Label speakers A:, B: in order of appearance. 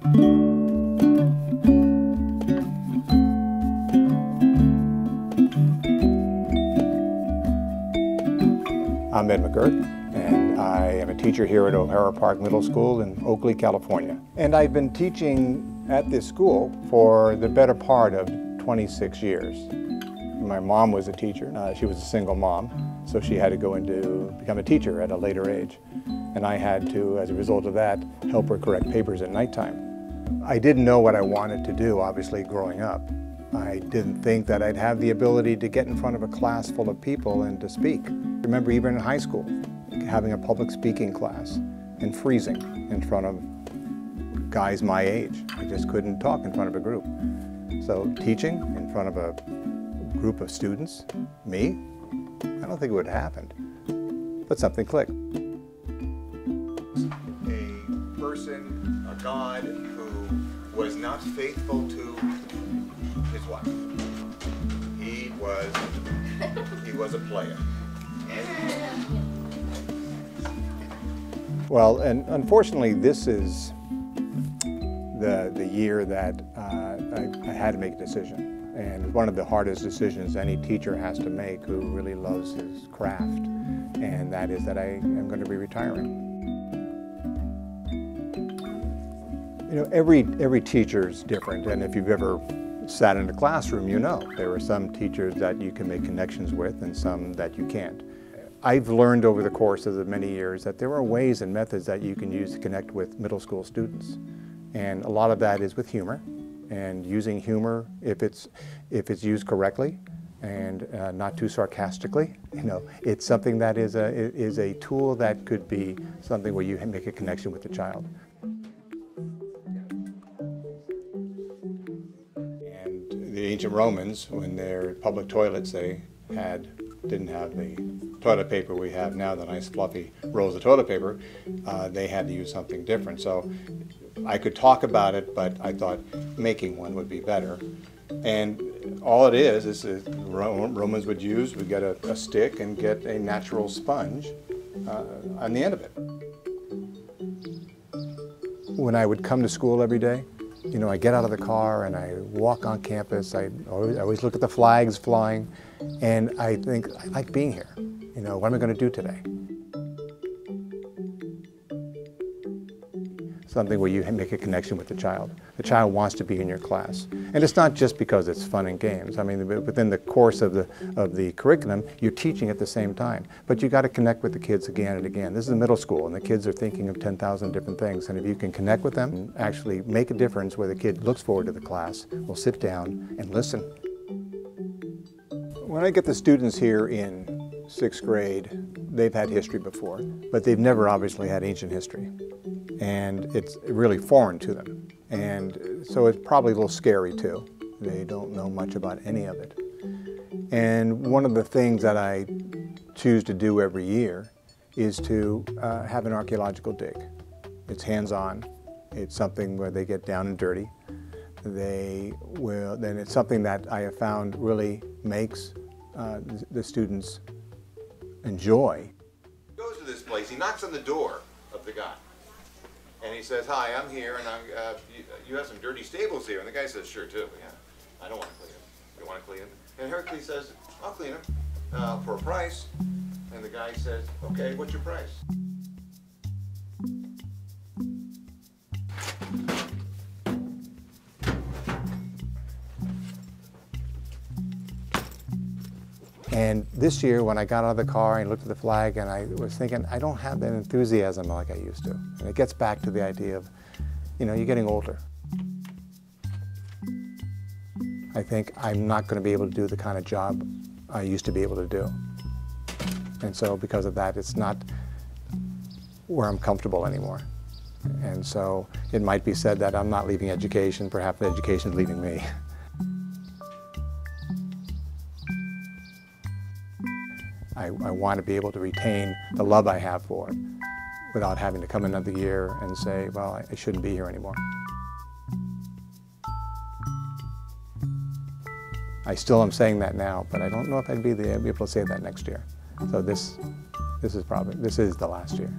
A: I'm Ed McGuirk, and I am a teacher here at O'Hara Park Middle School in Oakley, California. And I've been teaching at this school for the better part of 26 years. My mom was a teacher. She was a single mom, so she had to go into become a teacher at a later age. And I had to, as a result of that, help her correct papers at nighttime. I didn't know what I wanted to do, obviously, growing up. I didn't think that I'd have the ability to get in front of a class full of people and to speak. I remember even in high school, having a public speaking class and freezing in front of guys my age. I just couldn't talk in front of a group. So teaching in front of a group of students, me, I don't think it would have happened. But something clicked. A person, a God, who was not faithful to his wife. He was a player. Well, and unfortunately, this is the year that I had to make a decision. And one of the hardest decisions any teacher has to make who really loves his craft, and that is that I am going to be retiring. You know, every teacher is different, and if you've ever sat in a classroom, you know there are some teachers that you can make connections with and some that you can't. I've learned over the course of the many years that there are ways and methods that you can use to connect with middle school students. And a lot of that is with humor, and using humor if it's used correctly and not too sarcastically. You know, it's something that is a tool that could be something where you make a connection with the child. And the ancient Romans, when their public toilets didn't have the toilet paper we have now, the nice fluffy rolls of toilet paper, they had to use something different. So I could talk about it, but I thought making one would be better. And all it is Romans would get a stick and get a natural sponge on the end of it. When I would come to school every day, you know, I get out of the car and I walk on campus. I always look at the flags flying, and I think, I like being here. You know, what am I going to do today? Something where you make a connection with the child. The child wants to be in your class. And it's not just because it's fun and games. I mean, within the course of the curriculum, you're teaching at the same time. But you got to connect with the kids again and again. This is middle school, and the kids are thinking of 10,000 different things. And if you can connect with them and actually make a difference where the kid looks forward to the class, will sit down and listen. When I get the students here in 6th grade, they've had history before, but they've never obviously had ancient history. And it's really foreign to them. And so it's probably a little scary too. They don't know much about any of it. And one of the things that I choose to do every year is to have an archaeological dig. It's hands-on. It's something where they get down and dirty. Then it's something that I have found really makes the students enjoy.
B: He goes to this place, he knocks on the door of the guy. And he says, "Hi, I'm here, and you have some dirty stables here." And the guy says, "Sure, too. Yeah, I don't want to clean them. You want to clean them?" And Hercules says, "I'll clean them for a price." And the guy says, "Okay, what's your price?"
A: And this year, when I got out of the car and looked at the flag, and I was thinking, I don't have that enthusiasm like I used to. And it gets back to the idea of, you know, you're getting older. I think I'm not going to be able to do the kind of job I used to be able to do. And so because of that, it's not where I'm comfortable anymore. And so it might be said that I'm not leaving education, perhaps education is leaving me. I want to be able to retain the love I have for it without having to come another year and say, well, I shouldn't be here anymore. I still am saying that now, but I don't know if I'd be able to say that next year. So this is the last year.